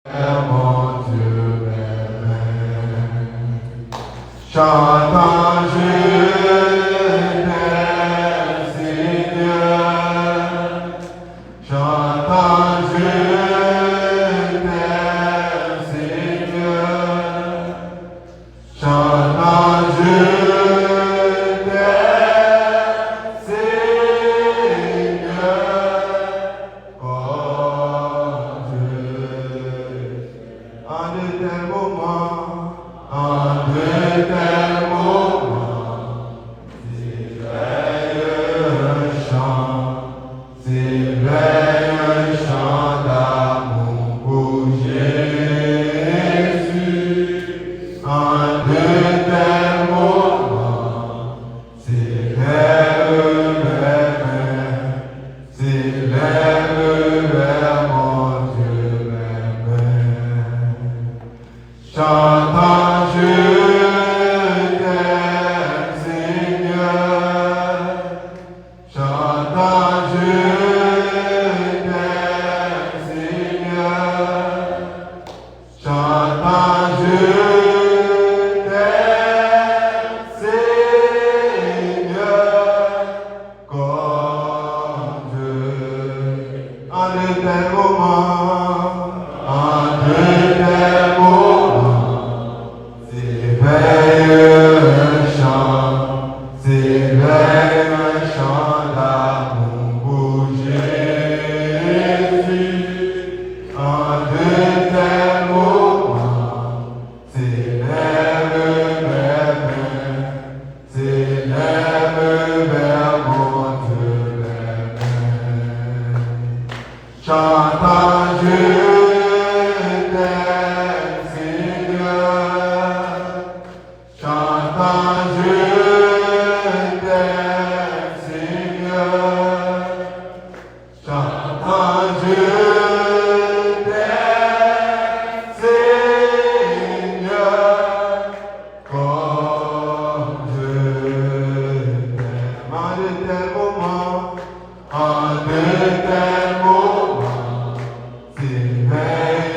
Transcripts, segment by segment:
mon Dieu m'aime. Chantant, je t'aime, Seigneur. Chantant, je t'aime, Seigneur. Chantant, je t'aime, Seigneur. Oh Dieu, en de tels moments, s'éveille un chant d'amour pour Jésus. En de tels moments, s'élève vers mon Dieu même. Chantant, je t'aime, Seigneur. Chantant, je t'aime, Seigneur. Chantant, je t'aime, Seigneur. Comme Dieu, en de tels moments, s'éveille un chant d'amour pour Jésus. En de tels moments, s'élève vers mon Dieu même. Chantant, je t'aime, Seigneur. Chantant, je t'aime, Seigneur. Chantant, je t'aime, Seigneur. Comme je t'aime. En de tels moments, s'éveille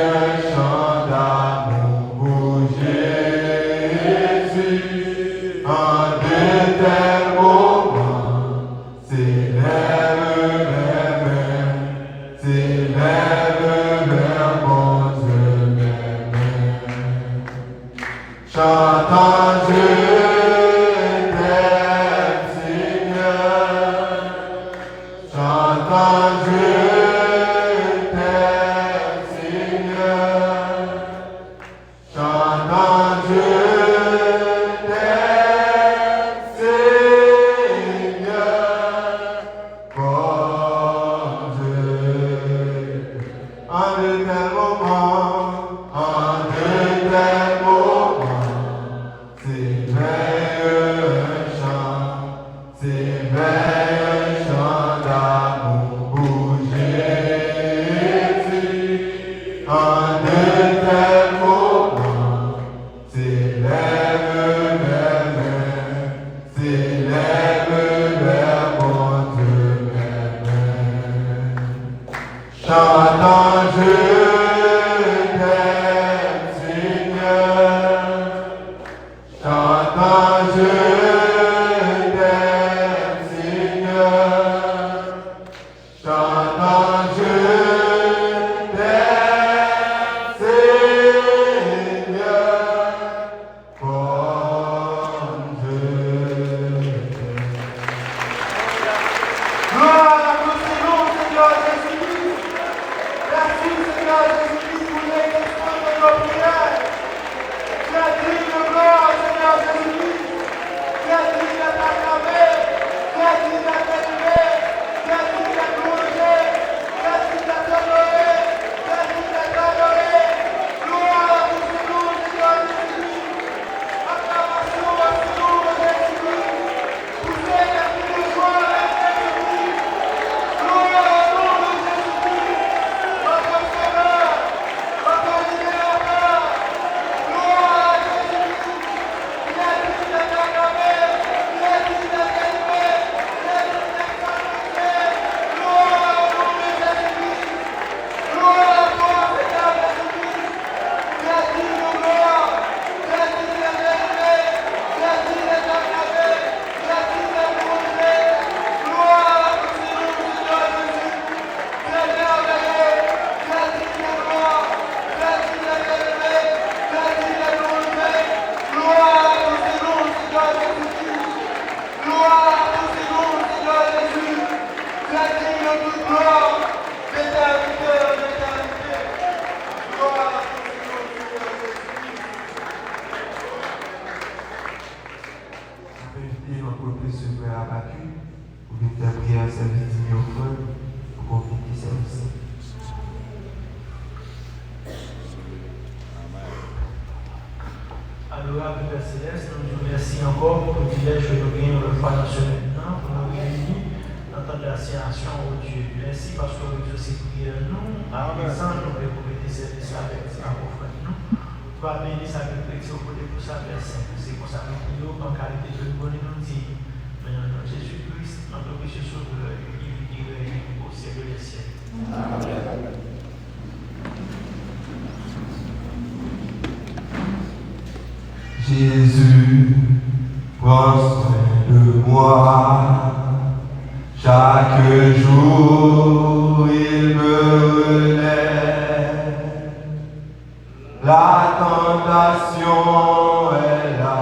un chant d'amour pour Jésus. En de tels moments, s'élève vers mon Dieu même. Chantant, je t'aime, Seigneur. Chantant, je t'aime, Seigneur. Chantant, je t'aime, Seigneur. Comme Dieu. En de tels moments, s'éveille adorable Père Céleste, nous vous remercions encore pour le privilège que nous gagnons le fois dans ce maintenant, pour nous réunir dans notre assignation au Dieu. Merci parce que vous exaucez prière nous, à présent, nous pouvons commettre service avec la offre nous. Tu vas bénir sa réflexion pour sa personne. C'est pour ça que nous, en qualité de bonne nous dit, maintenant, Jésus-Christ, notre précieux sauveur, qui règne au siècle des siècles. Amen. Jésus, prends soin de moi. Chaque jour, il me relève. La tentation est là,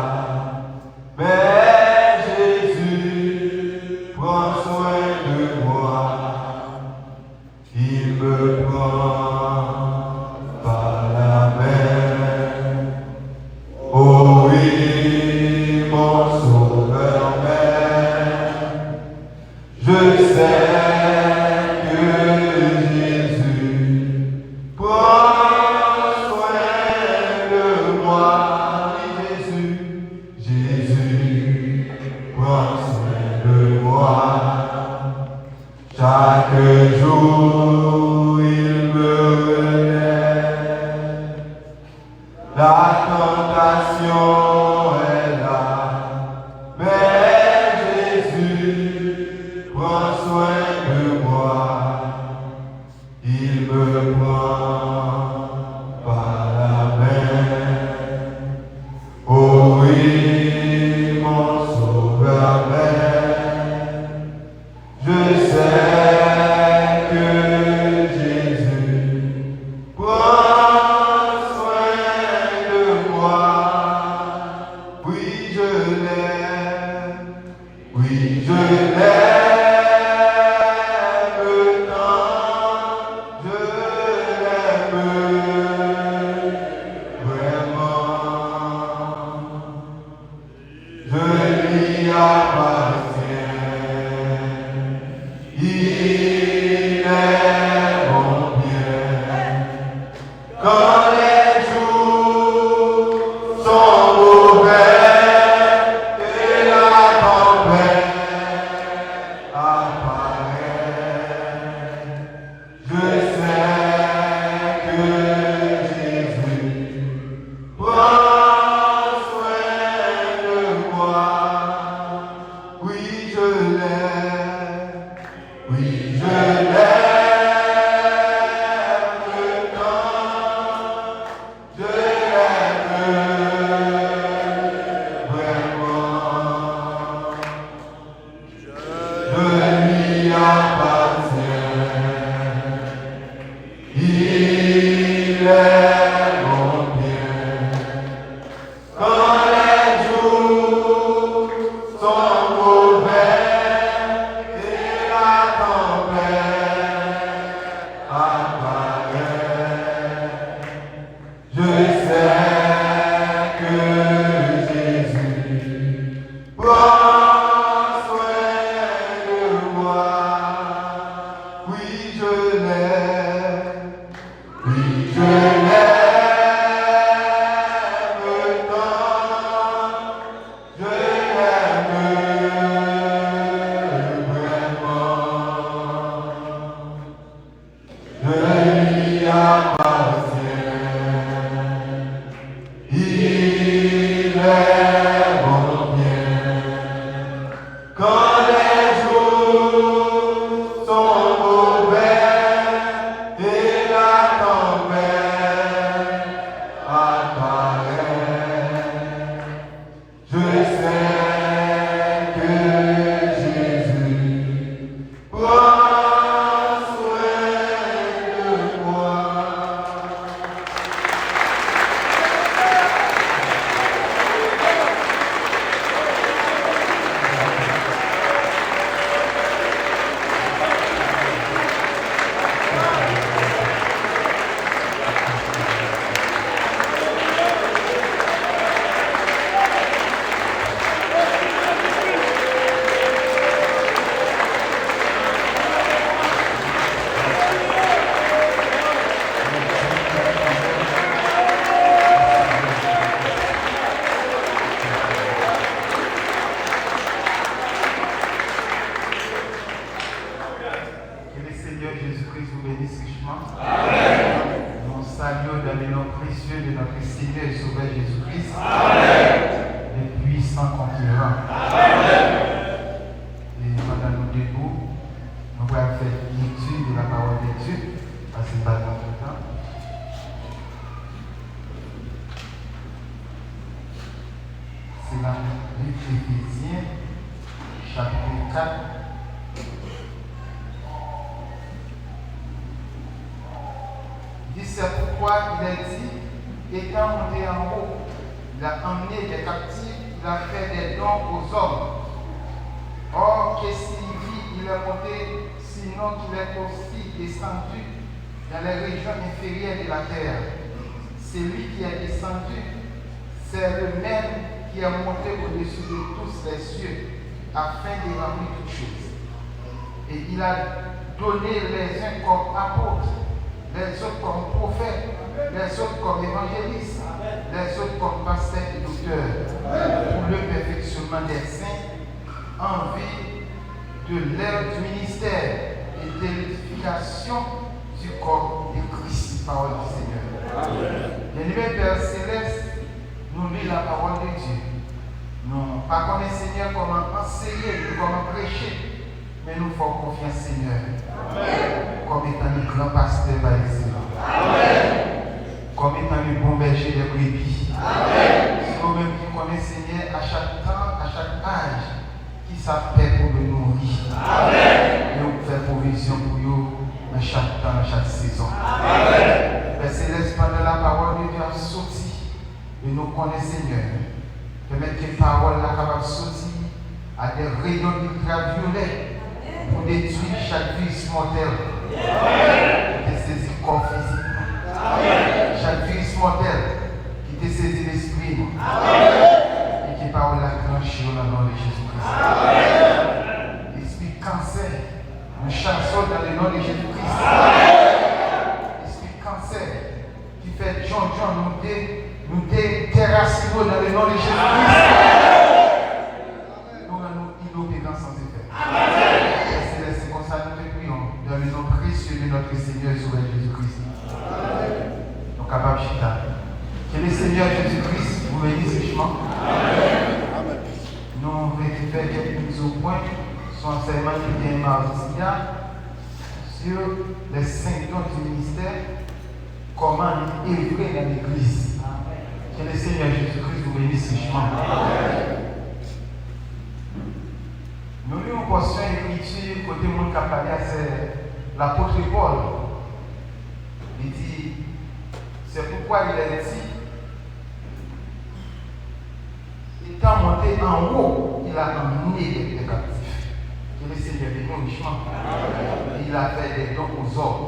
mais Jésus, prends soin de moi. Il me prend par la main. Oh oui, mon sauveur même, je sais que Jésus prend soin de moi. Jésus prend soin de moi. Chaque jour il me relève. La tentation est là, mais Jésus prend soin de moi. Il me prend par la main. Oh oui, mon sauveur même, je sais que Jésus prend soin de moi. Oui, je l'aime. Oui, je l'aime tant. Je l'aime vraiment. Je lui appartiens. Il est mon bien. Quand les jours sont mauvais et la tempête apparaît, je sais que Jésus prend soin de moi. Oui, je l'aime. Oui, je l'aime tant. Je l'aime vraiment. Je lui appartiens. Il est mon bien. Quand les jours sont mauvais et la tempête apparaît, je sais que Jésus prend soin de moi. Oui, je l'aime. Oui, je l'aime tant. Je l'aime vraiment. Je lui appartiens. Il est mon bien. Quand les jours sont mauvais et la tempête apparaît, je sais que Jésus prend soin de moi. C'est dans le livre d'Éphésiens, chapitre 4. Il dit, c'est pourquoi il a dit, étant monté en haut, il a emmené des captifs, il a fait des dons aux hommes. Or, que signifie il est monté, sinon qu'il est aussi descendu dans les régions inférieures de la terre. Celui qui est descendu, c'est le même qui est monté au-dessus de tous les cieux, afin de remplir toutes choses. Et il a donné les uns comme apôtres, les autres comme prophètes, les autres comme évangélistes, les autres comme pasteurs et docteurs, pour le perfectionnement des saints, en vue de l'œuvre du ministère et de l'édification du corps de Christ, parole du Seigneur. Bien-aimé Père Céleste, nous lisons la parole de Dieu. Nous ne pas connaître Seigneur comment enseigner, comment prêcher, mais nous faisons confiance Seigneur. Comme étant le grand pasteur par excellence. Comme étant le bon berger des brebis. C'est nous-mêmes qui connaissons Seigneur à chaque temps, à chaque âge, qui savent faire pour nous nourrir. Et nous faisons provision pour nous dans chaque temps, dans chaque saison. Père Céleste, pendant la parole de Dieu a sorti, et nous connaissons Seigneur. Permettre que la parole soit capable de sortir à des rayons ultraviolets pour détruire chaque virus mortel, qui te saisit le corps physique, chaque virus mortel qui te saisit l'esprit, et qui parole la clencher au nom de Jésus-Christ. Esprit cancer, nous chassons dans le nom de Jésus-Christ. Esprit cancer qui fait John nous déterracinons dans le nom de Jésus-Christ. Nous rendons inopérants sans effet. C'est comme ça que nous te prions dans le nom précieux de notre Seigneur et Sauveur Jésus-Christ. Nous capables de chita. Que le Seigneur Jésus-Christ vous bénisse richement. Nous allons faire quelques mises au point sur l'enseignement qui vient mardi sur les 5 dons du ministère, comment œuvrer dans l'Église. Que le Seigneur Jésus-Christ vous bénisse richement. Nous lisons une portion d'écriture côté monde qui a parlé à l'apôtre Paul. Il dit, c'est pourquoi il a dit, étant monté en haut, il a emmené les captifs. Que le Seigneur bénisse richement. Il a fait des dons aux hommes.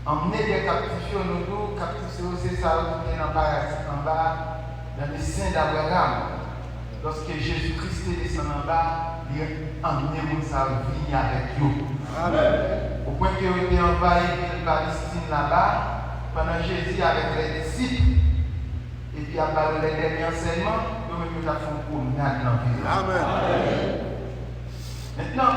Emmener des captifs au nous, captifs c'est ça qui est dans le paradis en bas, dans le sein d'Abraham. Lorsque Jésus-Christ est descendu en bas, il a emmené sa vie avec eux. Au point qu'il a été envahi de Palestine là-bas, pendant Jésus avec les disciples, et puis après les derniers enseignements, nous avons fait une promenade dans la ville. Maintenant,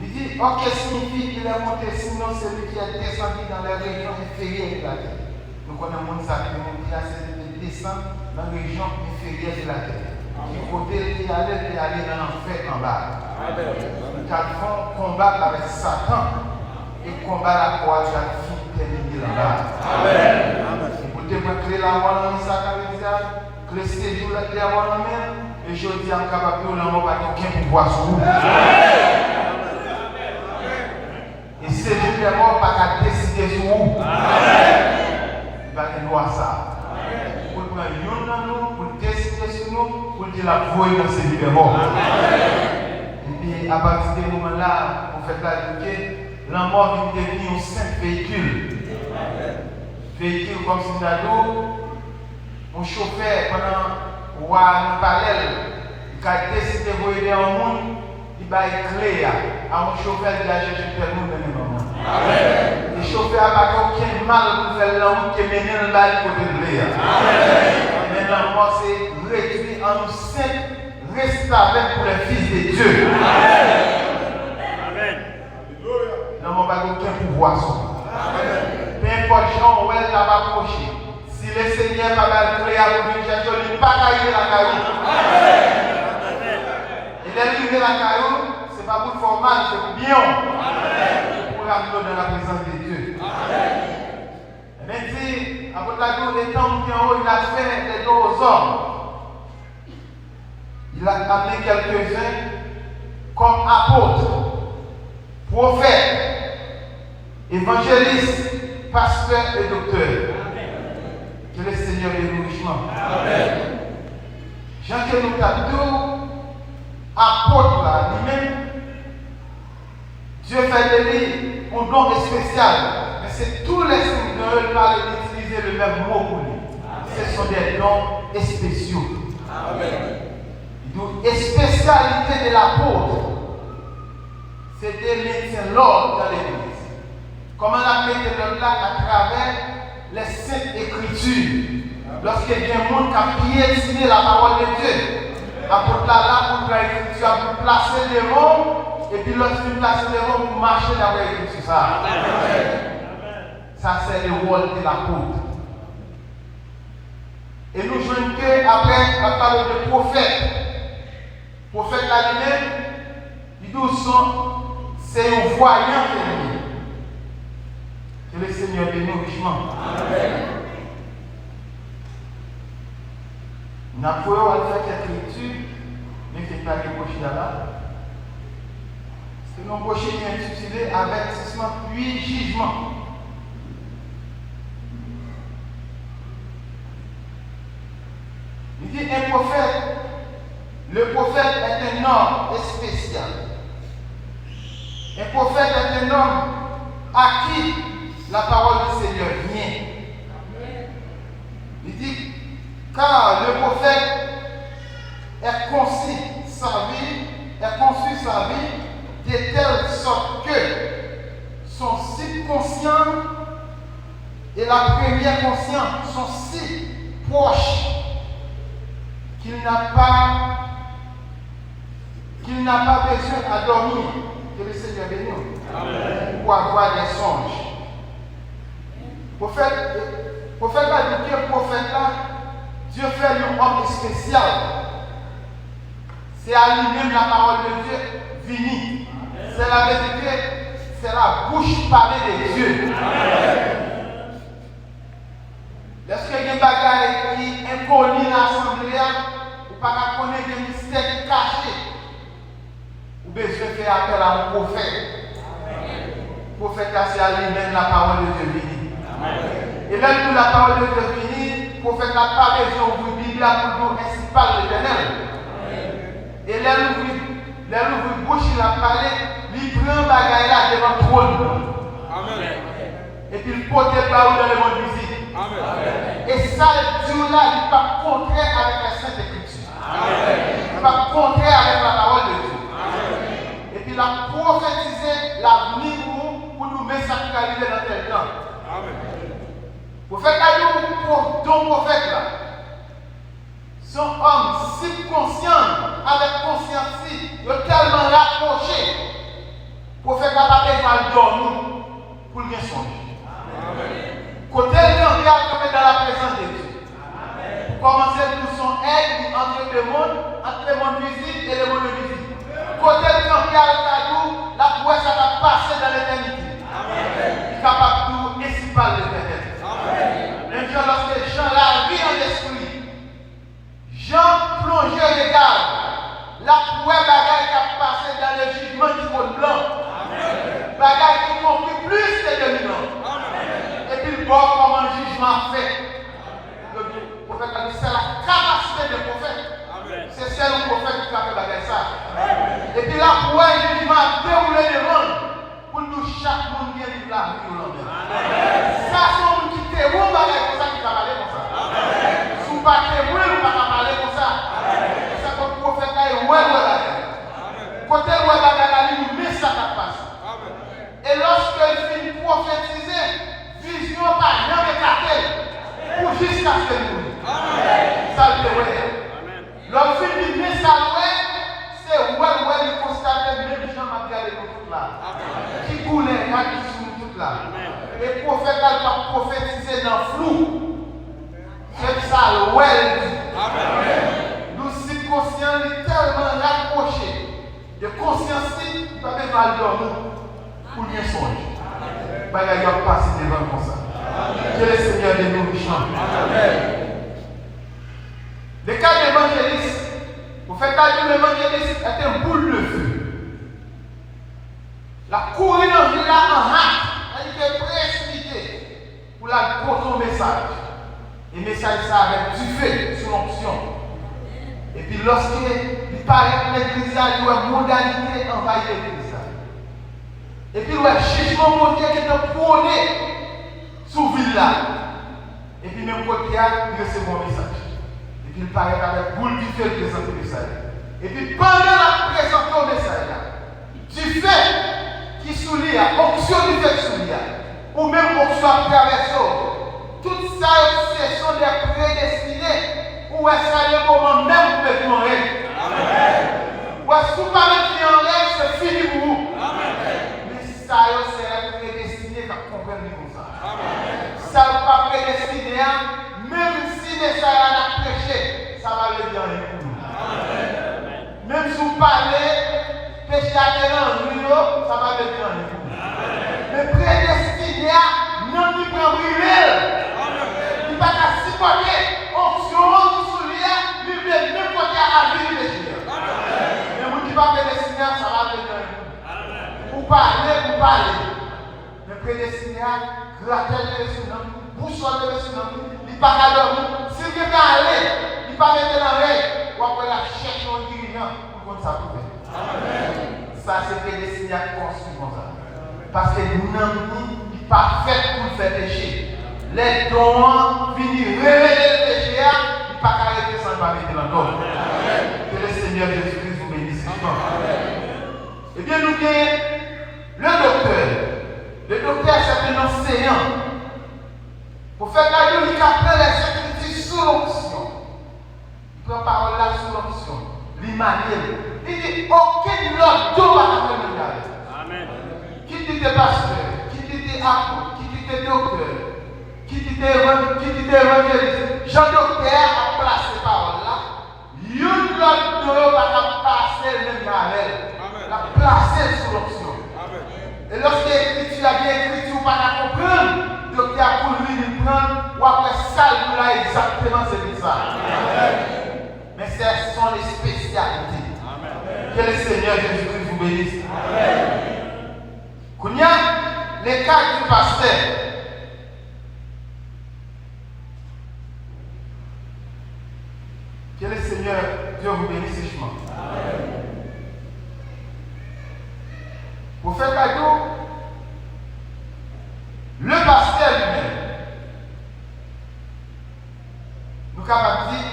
il dit, oh, qu'est-ce qui signifie qu'il est monté, sinon celui qui est descendu dans les régions inférieures de la terre. Nous connaissons ça qui est de descendre dans les régions inférieures de la terre. Qui côté qui allait dans l'enfer en bas. Nous avons combattre avec Satan et combattre la croix qui a fini terminé là-bas. Écoutez, moi, créer la voie dans ça, que le séjour là, la voie dans même, et je dis en capable de l'homme, pas aucun pouvoir sur vous. Et si Dieu est mort, pas qu'à décider sur vous. Il va nous voir ça. Pour prendre une dans nous, pour décider sur nous, pour dire la voix dans ces livres morts. Et puis, à partir de ce moment-là, on fait clarifier, la mort vient devenir un simple véhicule. Véhicule comme si nous un chauffeur pendant un parallèle, il a décidé de voyer dans le monde. Il va être clair à un chauffeur de la chercher tel monde dans le moment. Le chauffeur n'a pas aucun mal pour faire la route qui mène dans la côté de l'air. Maintenant, moi, c'est réduit en nous simple, reste avec pour les fils de Dieu. Non, on n'a pas aucun pouvoir sur nous. Peu importe, Jean, où elle va approcher. Si le Seigneur va faire clair pour nous chercher, il ne va pas cailler la caillou. Et l'arrivée la caillou, ce n'est pas pour le formal, c'est pour bien. Pour ramener dans la présence de Dieu. Mais dit, après la journée, les temps qui en haut, il a fait des dons aux hommes. il a amené quelques-uns comme apôtres, prophètes, évangélistes, pasteurs et docteurs. Que le Seigneur bénisse richement. Jean que nous avons apôtre là, lui-même, Dieu fait de lui un don spécial. Mais c'est tous les seigneurs qui parlent d'utiliser le même mot pour lui. Ce sont des dons spéciaux. Donc, la spécialité de l'apôtre, c'est de mettre l'ordre dans l'église. Comment la mettre l'ordre là à travers les saintes écritures. Lorsqu'il y a un monde qui a piétiné la parole de Dieu, l'apôtre là pour l'écriture, pour placer les mots, et puis lorsqu'il place les mots, pour marcher dans l'écriture. Ça, c'est le rôle de l'apôtre. Et nous jouons qu'après la parole de prophète. Prophète là lui-même, il dit c'est un voyant féminin. Que le Seigneur bénisse richement. Nous avons fait cette écriture, mais qui n'est pas débauché là. C'est un embauché qui est intitulé Avertissement puis Jugement. Il dit un prophète. Le prophète est un homme spécial. Un prophète est un homme à qui la parole du Seigneur vient. Il dit, car le prophète est conçu sa vie de telle sorte que son subconscient et la première conscience sont si proches qu'il n'a pas besoin à dormir. Que le Seigneur bénisse. Pour avoir des songes. Prophète va dire que prophète là, Dieu fait un homme spécial. C'est à lui-même la parole de Dieu venue. C'est la vérité, c'est la bouche parlée de Dieu. Lorsque il y a des bagages qui sont inconnus dans l'assemblée, ou pas connaître des mystères cachés, ou besoin de faire appel à un prophète. Le prophète, c'est à lui-même la parole de Dieu venue. Et là, nous, la parole de Dieu venue, le prophète n'a pas besoin d'ouvrir la Bible pour nous ainsi parle l'Éternel. Et là, nous ouvrir bouche, il a parlé, il prend un bagage là devant le trône. Et puis il porte le baou dans le monde visible. Et ça, Dieu là, il n'est pas contraire avec la Sainte Écriture. Il n'est pas contraire avec la parole de Dieu. Et puis il a prophétisé l'avenir pour nous mettre ça qui arrive dans tel temps. Le prophète a dit, ton prophète là, son homme subconscient, avec conscience, il est tellement rapproché. Le prophète n'a pas besoin de dormir pour le bien songer. Côté le temps, il a dans la présence de Dieu. Pour commencer, nous sommes aides entre le monde visible et le monde invisible. Côté le temps, il a la prouesse va passer dans l'éternité. Il est capable de ainsi parler de l'éternel. Même lorsque Jean l'a vu en l'esprit, Jean plongeait le regard. La prouesse bagaille qui a passé dans le jugement du monde blanc. Bagaille qui comprit plus que 2000 ans. Et puis le bon comme un jugement fait. Le prophète a dit c'est la capacité du prophète. C'est celle du prophète qui a fait bagaille ça. Et puis la prouesse du jugement a déroulé le monde. Pour nous chaque monde vient de la vie au lendemain. Ça c'est un qui te roule bagaille comme ça qui va parler comme ça. Si vous ne parlez pas, vous ne pas parler comme ça. C'est comme le prophète a dit ouais bagaille. Côté ouais bagaille, il nous met ça qui passe. Et lorsqu'il finit de prophétiser, vision par jamais éclatée pour jusqu'à ce que nous. Ça le fait. Lorsqu'il finit ça, c'est ouais, il constate même gens m'a regardé dans tout là. Qui coulait, qui sont tout là. Et le prophète a prophétisé dans le flou. C'est ça le ouais. Nous sommes conscients, nous sommes tellement rapprochés de conscience, il ne peut pas mal dormir. Pour bien songer. Bagaille va passer devant comme ça. Que le Seigneur de nous richement. Le cas d'évangéliste, le prophète a dit l'évangéliste était une boule de feu. La courir dans la ville en hâte, elle était précipitée pour la porter au message. Et le message ça avait du feu sous l'onction. Et puis lorsqu'il paraît que l'église a une modalité envahit l'église. Et puis le jugement mondial qui était prôné sous ville là. Et puis même côté il recevait un message. Et puis il paraît qu'avec boule du feu il présente le message. Et puis pendant la présentation du message, du fait qui soulie, onction du fait soulie, ou même onction à traverser, tout ça ce sont des prédestinés. Ou est-ce qu'il y a un moment même pour mettre en règle? Ou est-ce que vous pas mettre en règle, c'est fini pour vous? Mais ça c'est prédestiné à comprendre comme ça. Ça n'est pas prédestiné, même si les salles a prêché, ça va le dire en vous. Même si vous parlez, péché à terre en rio, ça va le dire en vous. Mais prédestiné, non, il peut brûler. Il ne va pas supporter. Onction qui souligne, il veut même côté à la vie de Dieu. Mais vous qui va prédestiné, ça va le dire en vous. Vous parlez. Mais prédestiné, gratter le tsunami, boussole le tsunami, il ne va pas dormir. S'il veut pas aller, il ne va pas mettre dans l'œil. Ou après la cherche un dirigeant pour qu'on s'approuve. Ça, c'est prédestiné à construire comme ça. Parce que nous n'avons pas fait pour faire péché. Les dons finissent révéler le péché, il ne peut pas arrêter sans pas mettre dans l'ordre. Que le Seigneur Jésus-Christ vous bénisse. Eh bien, nous avons le docteur. Le docteur, c'est un enseignant. Pour faire la Bible, il apprend les Écritures sous l'onction. Il prend parole là sous l'onction. Il manie. Il dit aucun autre don va faire le diable. Amen. Qui dit pasteur, qui dit apôtre, qui dit docteur, qui dit évangéliste. Jean-Docteur a placé parole là. Il y a un autre don va passer le même avec. La placer sous l'onction. Et lorsque l'écriture a bien écrit, vous ne pouvez pas comprendre. Docteur a pour lui de prendre, ou après ça, il là exactement c'est ça. Mais ce sont les spécialités. Que le Seigneur Jésus-Christ vous bénisse. Kounia, les cas du pasteur. Que le Seigneur Dieu vous bénisse richement. Pour faire cadeau, le pasteur lui-même, nous avons dit,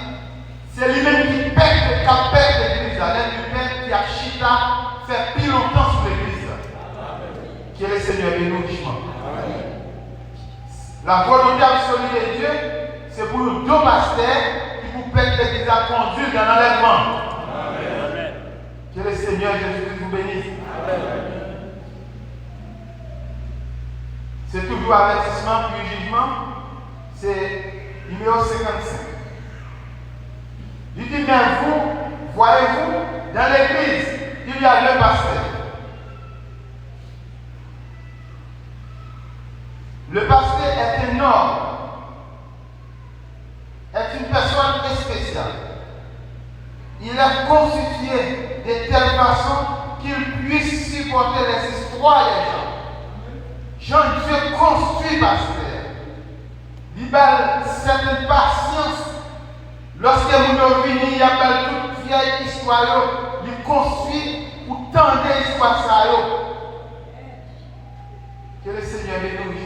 c'est lui-même qui pète l'église, lui-même qui a chita fait plus longtemps sur l'église. Que le Seigneur bénisse richement. La volonté absolue de Dieu, c'est pour nous deux pasteurs qui vous pètent l'église à conduire dans l'enlèvement. Que le Seigneur Jésus-Christ vous bénisse. C'est toujours avertissement puis jugement. C'est numéro 55. Il dit, mais vous, voyez-vous, dans l'église, il y a le pasteur. Le pasteur est un homme, est une personne spéciale. Il est constitué de telle façon qu'il puisse supporter les histoires des gens. Jean-Dieu construit pasteur. Il a certaine patience. Lorsque vous venez, il y a toute vieille histoire, il construit ou tendre l'histoire. Que le Seigneur bénisse.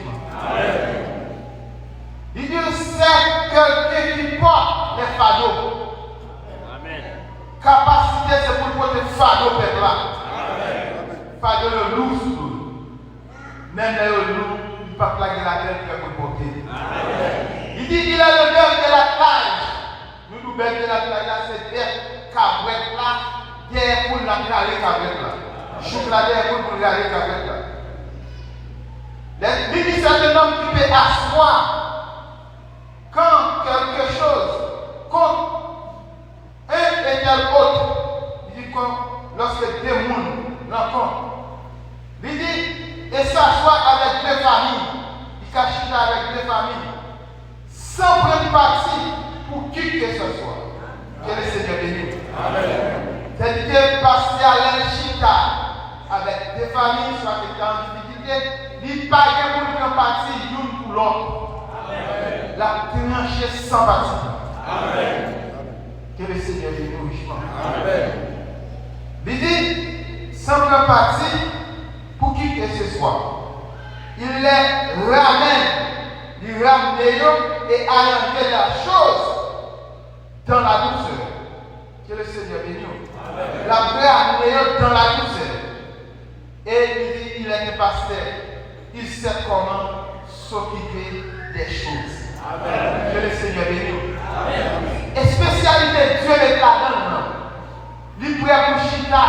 Il dit c'est quelqu'un qui porte les fardeaux. Amen. Capacité, c'est pour porter fardeau peuple là. Fardeau le loup sous l'eau. Même le loup, il ne peut pas plaguer la terre pour porter. Il dit il a le verbe de la plage. Nous bêtes de la plage là, c'est des cabrettes là, des poules là, les cabrettes là. Chouk là, des poules pour les cabrettes là. Il dit c'est un homme qui peut asseoir quand quelque chose contre un et tel autre. Il dit lorsque deux mondes rencontrent. Il dit et s'asseoir avec deux familles. Il cache avec deux familles. Sans prendre parti pour qui que ce soit. Que le Seigneur bénisse. Amen. l'autre. La trancher sans parti. Que le Seigneur nous richement. Il dit, sans prendre parti pour qui que ce soit. Il les ramène, il ramène et arrange la chose dans la douceur. Que le Seigneur bénisse. La ramener dans la douceur. Et il dit, il est un pasteur. Il sait comment s'occuper des choses. Amen. Que le Seigneur bénisse. Et spécialité Dieu est là-dedans. Il pourrait pour Chita.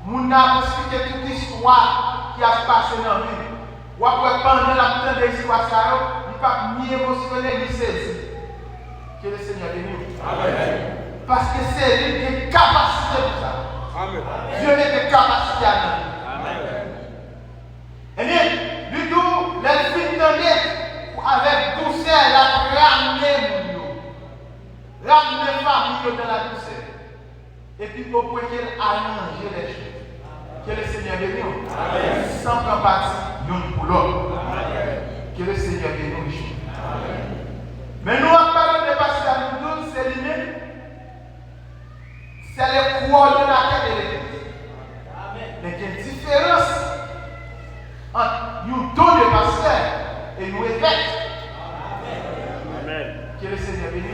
Mon a expliqué toute l'histoire qui a passé dans la vie. Ou après pendant la putain de l'histoire, il n'est pas ni émotionnel ni saisi. Que le Seigneur bénisse. Amen. Parce que c'est lui qui a une capacité pour ça. Amen. Dieu a une capacité à nous. Eh bien, lui tout, les filles avec douceur, la ramener nous. Ramener famille dans la douceur. Et puis pour qu'elle arrange les choses. Que le Seigneur bénisse. Sans prendre parti l'une pour l'autre. Que le Seigneur bénisse. Mais nous, à part de passer à nous, c'est lui-même. C'est le coordonnateur de l'Église. Mais il y a une différence entre nous deux de pasteurs et nous évêques. Amen. Que le Seigneur bénisse.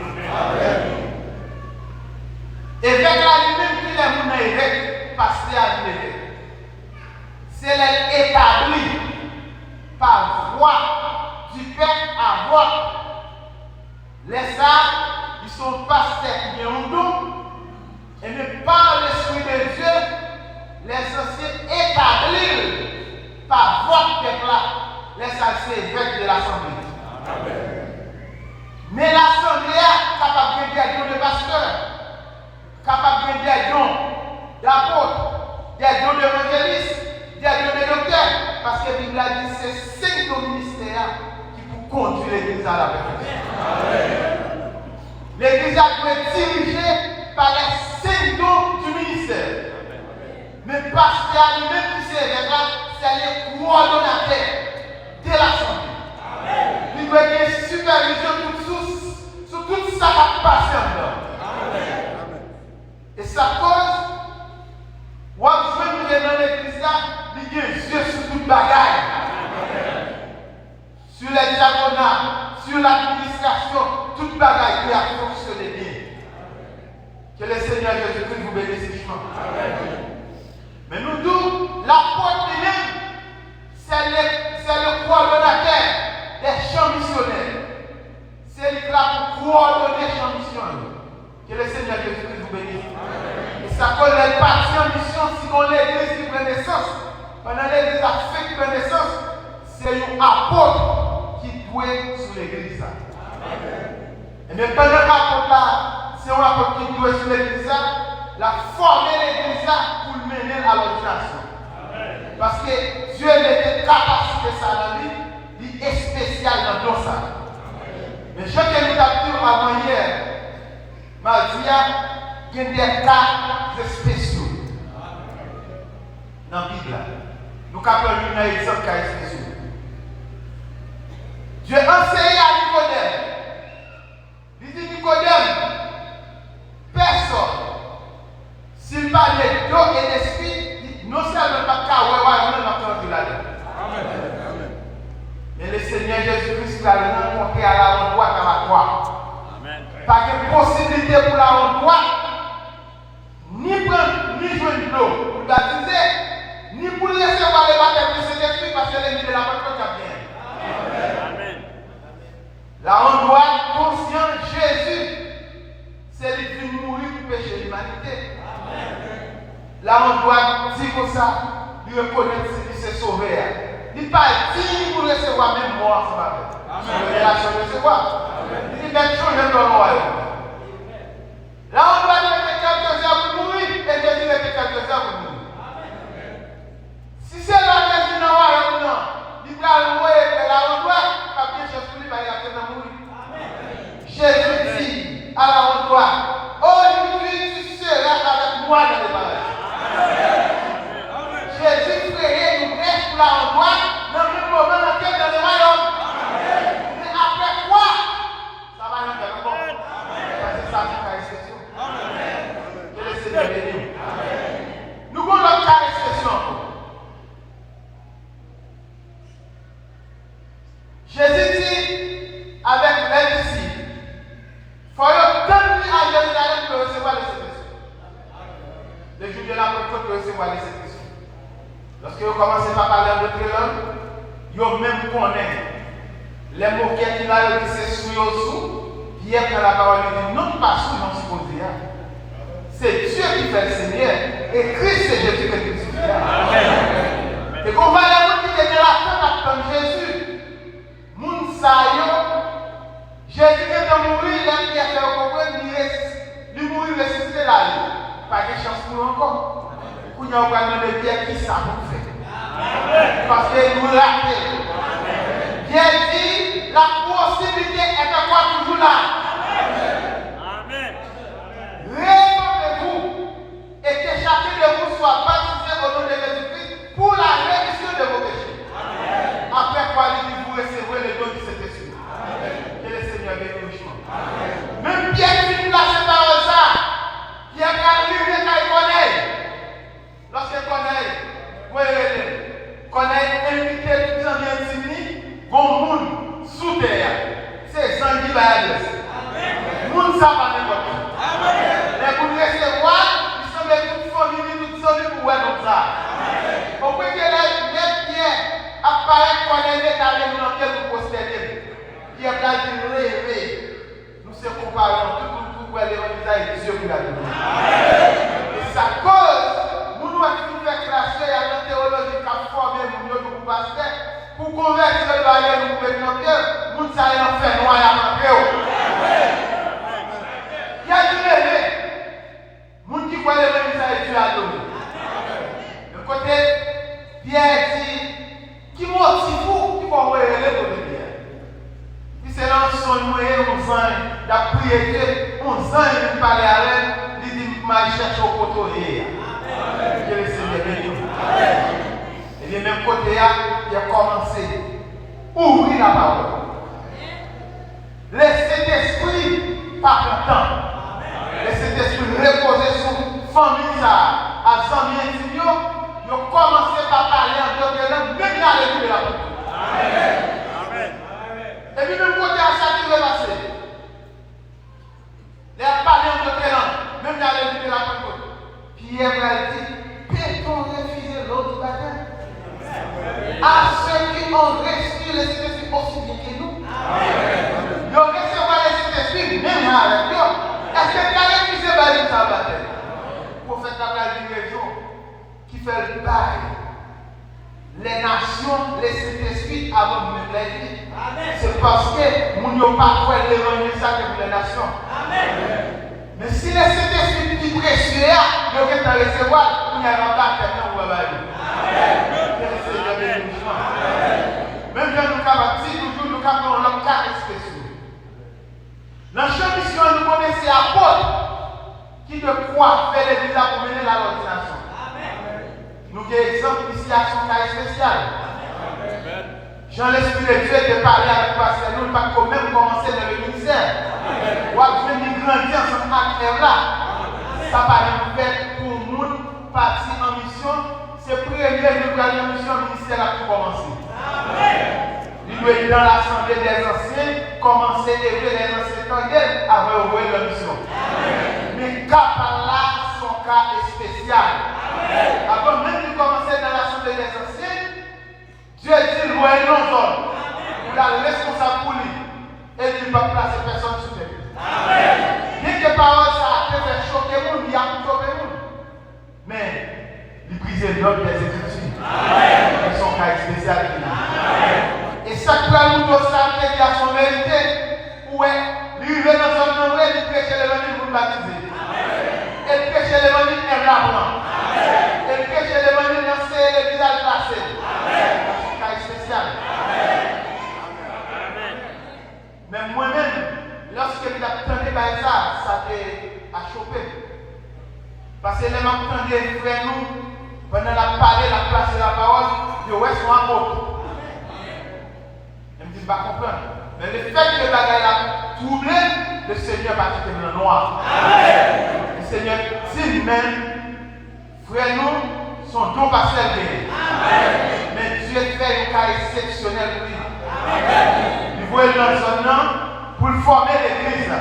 Évêque là lui-même qui est mon évêque, pasteur à l'évêque. C'est l'établi par voie du peuple à voix. Les âmes, ils sont pasteurs qui ont dos. Et mais par l'Esprit de Dieu, les anciens établis par votre peuple là, les anciens évêques de l'Assemblée. Mais l'Assemblée est capable de dire des pasteurs, capable de dire des dons d'apôtres, des dons d'évangélistes, des dons de docteurs. Parce que la Bible a dit que c'est 5 ministères qui peuvent conduire l'Église à la perfection. L'Église a été dirigée par les 5 dons du ministère. Mais pasteur lui-même qui s'est là, c'est le coordonnateur de l'Assemblée. Il doit être supervision sur tout ça qui passe en dedans. Et ça cause, on va dans l'église là, il y a yeux sur toute bagaille. Sur les diaconats, sur l'administration, toute bagaille qui a fonctionné bien. Que le Seigneur Jésus-Christ vous bénisse. Mais nous tous, l'apôtre lui-même, c'est le coordonnateur des champs missionnaires. C'est lui qui a pour coordonner les champs missionnaires. Que le Seigneur Jésus-Christ vous bénisse. Et ça cause les partis en mission si on l'église qui prend naissance. Pendant l'église a fait qui prend naissance, c'est un apôtre qui doit sur l'église. Et bien pendant l'apôtre là, c'est un apôtre qui doit sur l'église, la former l'église pour le mener à l'ordination. Parce que Dieu était capacité ça dans lui, il est spécial dans tout ça. Mais je que nous avons avant hier, mardi, il y a des cas spéciaux dans la Bible. Nous avons un exemple de cas spéciaux. Dieu enseigne à Nicodème. Il dit Nicodème, personne, s'il parle d'eau et d'esprit, non seulement pas qu'à même pas là-dedans. Mais le Seigneur Jésus-Christ l'a rencontré à la ronde droite à la croix. Pas de possibilité pour la ronde droite, ni prendre, ni jouer de l'eau pour baptiser, ni pour recevoir le baptême de cet esprit parce que l'ennemi de la porte est bien. La ronde droite, conscient Jésus, c'est lui qui mourir pour pécher l'humanité. La ronde droite dit comme ça, il reconnaît que c'est sauvé. Il n'est pas digne pour recevoir même mort ensemble avec. Il a de recevoir. Il dit même changer dans le royaume. Là, on doit mettre quelques heures pour mourir et Jésus met quelques heures pour mourir. Si c'est là Jésus dans le royaume, non. Il va louer la ronde droite, parce que Jésus lui va y aller dans mourir. Jésus dit à la ronde droite, aujourd'hui tu seras avec moi dans les paradis. Jésus frère nous reste pour la ronde droite, dans le même moment dans le royaume. recevoir les Saint-Esprit. Lorsque vous commencez à parler en d'autres langues, vous même connaissez les moquettes qu'il a dit c'est sous, Pierre prend la parole et dit non, pas sous, non supposé. C'est Dieu qui fait le Seigneur et Christ c'est Jésus qui est crucifié. Et qu'on va aller qui était là comme Jésus. Jésus est mourir, il a fait comprendre, il mourir ressuscité là. Pas de chance pour encore. Vous n'avez pas demandé Pierre qui ça pour faire. Parce qu'il nous l'a fait. Pierre dit, la possibilité est encore toujours là. Amen. Répondez-vous et que chacun de vous soit baptisé au nom de Jésus-Christ pour la rémission de vos péchés. Amen. Après quoi, il dit, vous recevrez le don du Saint-Esprit. Que le Seigneur bénisse. Même Pierre finit placé par ça. Pierre arrive quand il connaît. Lorsqu'il connaît, invité tout le monde intime, bon monde sous terre. C'est Jean qui va adresser. Monde ça va n'importe quoi. Mais pour recevoir, ils sont toute famille pour voir comme ça. Vous pouvez que les Pierre apparaît connaît l'état de dans lequel vous postérez. Pierre a dit rêver. Nous se comparons tout les visage de Dieu qui l'a donné. Et sa cause, nous devons faire classer à la théologie qui a formé nous pasteur pour convertir le barrière nous pouvons nous nous allons faire noir à il y a du rêve. Nous qui voient le visage de Dieu a donné. Le côté Pierre dit qui motive vous qui va voir les côté Pierre. C'est là son moyen, on s'en a prié, on s'en a parlé à elle, il dit, je cherche au poteau. Que le Seigneur bénisse. Et de même côté, il a commencé à ouvrir la parole. Laissez l'esprit par le temps. Laissez l'esprit reposer sur la famille, à Zambie et Tibio. Il a commencé à parler en d'autres langues, même dans l'église de la parole. Et puis même côté à ça qui va passer. Il a parlé en d'autres langues, même dans l'église de la Pentecôte. Pierre a dit, peut-on refuser l'autre baptême à ceux qui ont reçu le Saint-Esprit aussi bien que nous? Ils ont reçu le Saint-Esprit même avec eux. Est-ce que tu as refusé le baptême? Le prophète a dit une raison qui fait le bail. Les nations, les Saint-Esprit avant de me plaire. C'est parce que nous n'avons pas fait l'évangile pour les nations. Mais si les Saint-Esprit qui précieux, ils ont été recevoir, il n'y a pas quelqu'un qui va aller. Même quand nous avons dit, toujours nous avons un cas spécial. Dans chaque mission, nous connaissons apôtre qui de quoi faire les visas pour mener à l'ordination. Nous avons un exemple ici à son cas spécial. Jean l'Esprit de Dieu était parlé avec le pasteur, nous pas quand même commencer dans le ministère. On va venir grandir ensemble avec là. Ça va nous faire pour nous partir en mission. C'est premier nous allons en mission ministère à tout commencer. Il doit être dans l'assemblée des anciens, commencer à élever les anciens tendels avant d'ouvrir la mission. Mais cas par là, son cas est spécial. Avant même de commencer dans l'assemblée des anciens, Dieu dit, voyez nos hommes. Il a responsable pour lui. Et il ne va pas placer personne sur terre. Bien que parole ça a fait choquer le monde, il a choqué le monde. Mais il brise l'ordre des Écritures. Et son cas spécial. Et ça qui va nous donner ça, qui a son vérité. Où est, il vient dans son nom, il prêche l'évangile pour nous baptiser. Il prêche l'évangile et l'apprend. Il prêche l'évangile et c'est le visage placé. Spécial. Mais moi-même, lorsque je m'attendais à ça, ça t'a chopé. Parce que les m'attendais frère nous, pendant la parole, la place de la parole, je ouais sur un autre. Je me dis pas comprendre. Mais le fait que le bagage a troublé, le Seigneur va quitter le noir. Le Seigneur dit même, frère nous, son don partiel gagné. Mais Dieu fait un cas exceptionnel pour lui. Il voit dans son nom pour former l'église.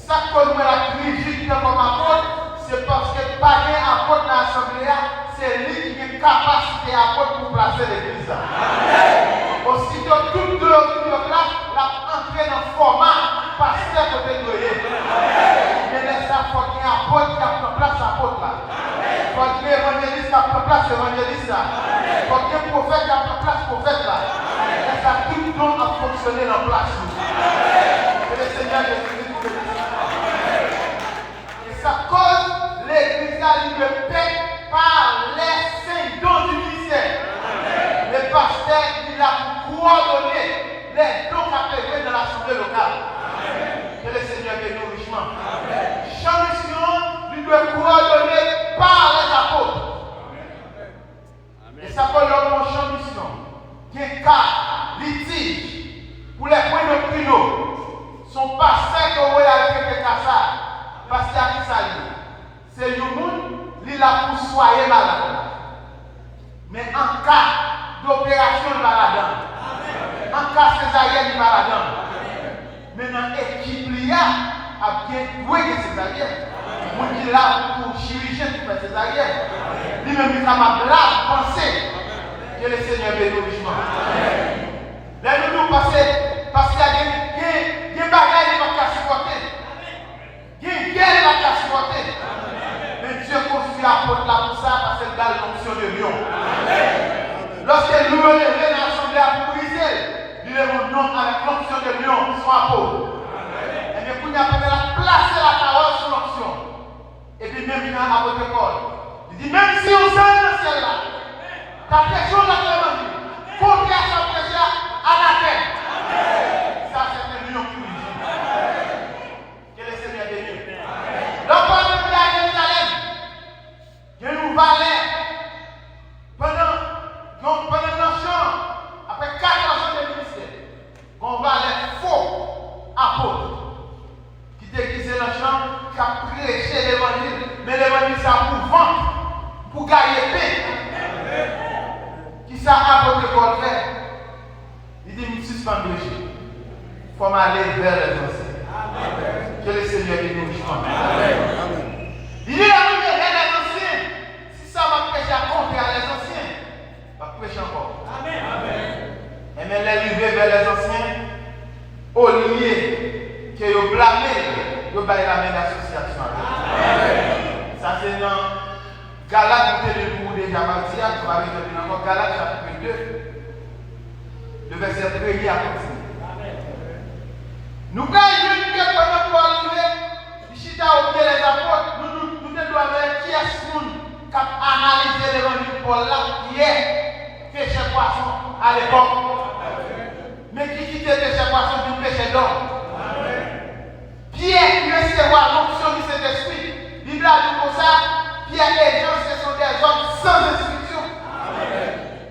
Ça qu'on met la Brigitte comme apôtre, c'est parce que pas un apôtre dans l'assemblée, c'est lui qui a une capacité apôtre pour placer l'église. Aussitôt, tout de place, l'a entré dans le format pasteur côté de lui. Mais ça, il faut qu'il y ait un apôtre qui a pris place apôtre là. Il faut qu'il y ait un évangéliste qui a pris place évangéliste là. Il faut qu'il y ait un prophète qui a pris place prophète là. Et ça, tout le monde a fonctionné dans la place. Que le Seigneur Jésus-Christ vous bénisse. Et ça cause l'église à lui de paix par les saints dons du ministère. Le pasteur, il a coordonné les dons appelés dans l'assemblée locale. Que le Seigneur bénisse richement. Chaque mission lui doit coordonner par les apôtres. Et ça peut leur mon champ mission. Qui est cas, litige, pour les points doctrinaux. Son pasteur qui a traité ça. Pasteur qui s'allie. C'est le monde, il a pour soigner malade. Mais en cas d'opération de malade, en cas césarienne de malade, maintenant l'équipe a bien doué de césarienne. Moi qui est là pour chirurgien qui fait césarienne. Lui-même il a ma blague pensée. Que le Seigneur bénisse. Là nous parce qu'il y a des bagages qui vont supporter. Il y a une guerre qui va supporter. Mais Dieu construit apôtre là pour ça parce qu'il a l'onction de lion. Lorsque nous levons l'assemblée pour briser, nous levons nom avec l'onction de lion, son apôtre. Et bien, pour nous placer la parole sur l'onction. Et puis, même il y a un apôtre Paul. Il dit, même si on sent dans le ciel là, ta pression là, il faut qu'il y ait sa pression à la tête. Ça, c'est un lion qui nous dit. Que le Seigneur bénisse. L'empereur de Jérusalem, il y a une valeur. Pendant notre champ, après 4 ans de ministère, on va les faux apôtres qui déguisent dans le champ, qui a prêché l'évangile, mais l'évangile c'est pour vendre, pour gagner paix. Qui ça apôtre Paul fait? Il dit, nous suspendons le péché. Il faut aller vers les anciens. Que le Seigneur bénisse. Il dit, la lumière vers les anciens. Si ça va prêcher à contre les anciens, va prêcher encore. Et mais les livrer vers les anciens, au lieu que vous blâmez, vous baillez la main d'association. Ça c'est dans Galates, vous avez pour déjà parti, vous avez dit encore Galates chapitre 2, le verset 1er à continuer. Nous gagnons que pendant pour arriver, ici au pied les apôtres, nous devons avoir qui est ce monde qui a analysé l'évangile Paul là, qui est péché poisson à l'époque. Mais qui quittait péché poisson du péché d'homme. Pierre qui recevait l'onction du Saint-Esprit. La Bible a dit comme ça, Pierre et Jean, ce sont des hommes sans instruction.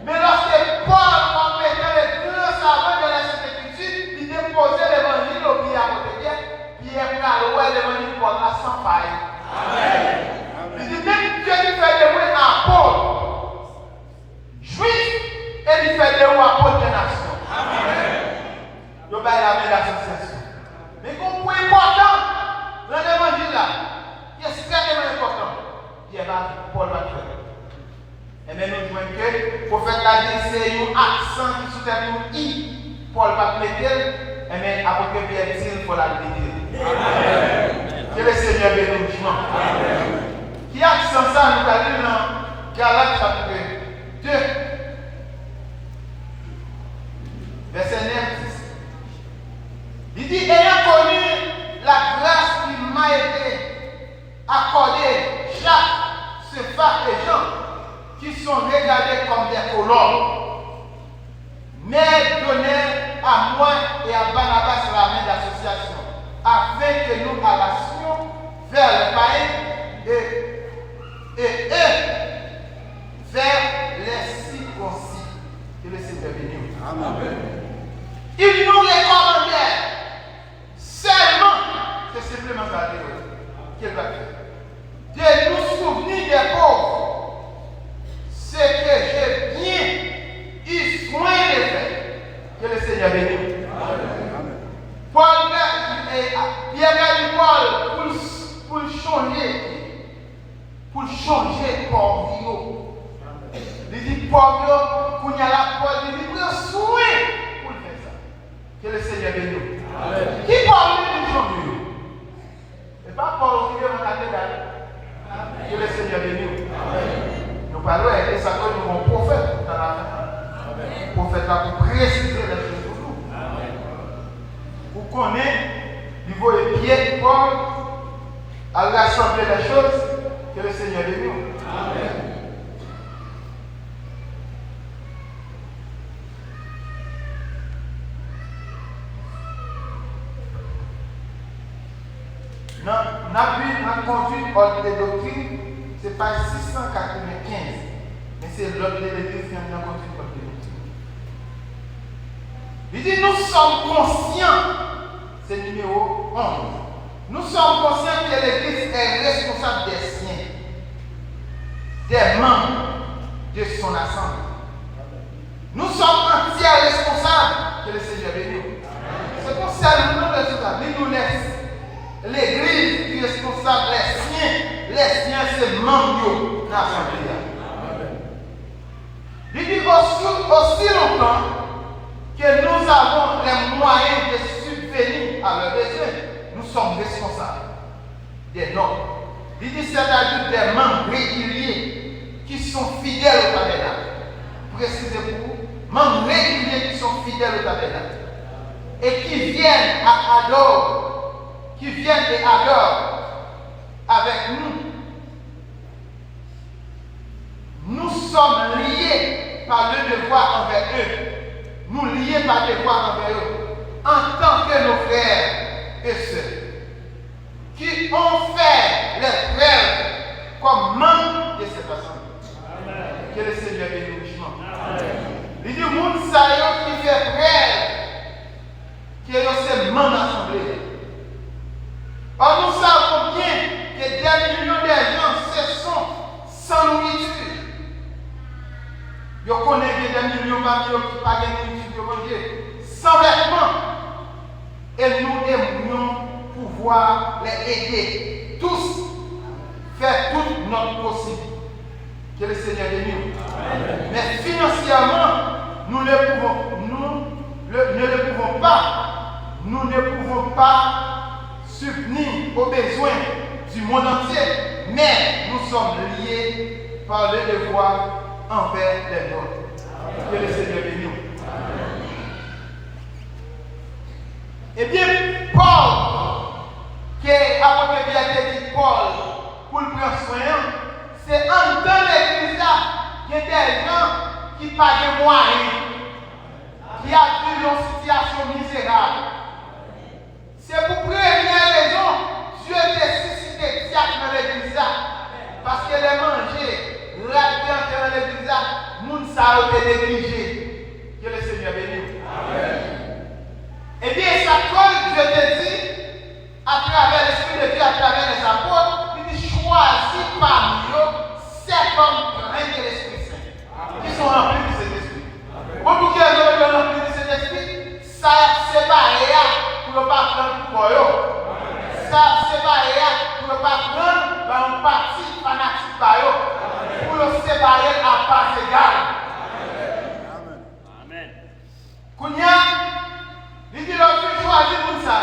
Mais lorsque Paul mettait les grands savants de la Sainte Écriture, il déposait l'évangile au pied à côté de Pierre. Pierre prenait l'évangile Paul là sans faille. Il dit, même Dieu qui fait de moi un apôtre juif, et il fait de moi apôtre des nations. Il va y avoir l'association. Mais comme point important dans l'évangile là, qui est extrêmement important, Pierre Paul va faire. Et maintenant nous voyons que le prophète a dit c'est un accent qui soutient un I. Paul va mettre, et bien après que Pierre dit, il faut la dire. Que le Seigneur bénisse. Qui accent ça, nous allons lire dans Galates chapitre 2, verset 9. Il dit, ayant connu la grâce qui m'a été accordée, Jacques, Céphas et Jean, qui sont regardés comme des colons, mais donnèrent à moi et à Barnabas la main d'association, afin que nous allassions vers les païens et eux vers les circoncis. Que le Seigneur bénisse. Amen. Ils nous recommandèrent seulement, c'est simplement ça qu'il va faire, de nous souvenir des pauvres, ce que j'ai bien eu soin de faire. Que le Seigneur bénisse. Paul, Pierre et Paul, pour changer, pas Paul qui vient dans la cathédrale. Que le Seigneur bénisse. Nous parlons et ça que nous avons prophète dans la fin. Prophète là pour préciser les choses pour nous. Pour connaître, il faut épier Paul à rassembler les choses que le Seigneur bénisse. Amen. Notre conduite ordre de doctrine, ce n'est pas 695, mais c'est l'ordre de l'église qui a conduite ordre de doctrine. Il dit nous sommes conscients, c'est le numéro 11. Nous sommes conscients que l'église est responsable des siens, des membres de son assemblée. Nous sommes entièrement responsables que le Seigneur bénisse. C'est pour ça que nous nous laisse. L'église qui est responsable, les siens c'est membres de l'assemblée. Il dit aussi longtemps que nous avons les moyens de subvenir à leurs besoins, nous sommes responsables des normes. Il dit c'est-à-dire des membres réguliers qui sont fidèles au tabernacle. Précisez pour vous, membres réguliers qui sont fidèles au tabernacle et qui viennent à adorer. Qui viennent et adorent avec nous. Nous sommes liés par le devoir envers eux. Nous liés par le devoir envers eux. En tant que nos frères et sœurs qui ont fait les preuves comme membres de cette assemblée. Que le Seigneur bénisse richement. Il dit, moun sayon qui fait preuve que c'est membres d'assemblée. Or, nous savons bien que des millions de gens se sont sans nourriture. Vous connaissez des millions de gens qui n'ont pas de nourriture pour manger, sans vêtements. Et nous aimerions pouvoir les aider tous, faire tout notre possible. Que le Seigneur bénisse. Mais financièrement, nous ne pouvons pas subvenir aux besoins du monde entier, mais nous sommes liés par le devoir envers les nôtres. Que le Seigneur bénisse. Eh bien, Paul, qui est apôtre bien dit Paul, pour le prendre soin, c'est en dans l'église là qu'il y a des gens qui n'ont pas de moyens, qui ont une situation misérable. C'est pour première raison, Dieu a suscité diacre dans l'église là. Parce que les manger, l'habiter dans l'église là, moun ça a été négligé. Que le Seigneur bénisse. Eh bien, ça cause, Dieu te dit, à travers l'Esprit de Dieu, à travers les apôtres, il dit choisis parmi eux 50 reins de l'Esprit Saint, qui sont remplis de cet esprit. Pour qui sont remplis de cet esprit, ça c'est pas pour ne pas prendre pour eux. Ça c'est pas pour ne pas prendre dans un parti fanatique par eux. Pour le séparer à parts égales. Amen. Kounia, il dit l'autre choisir pour ça.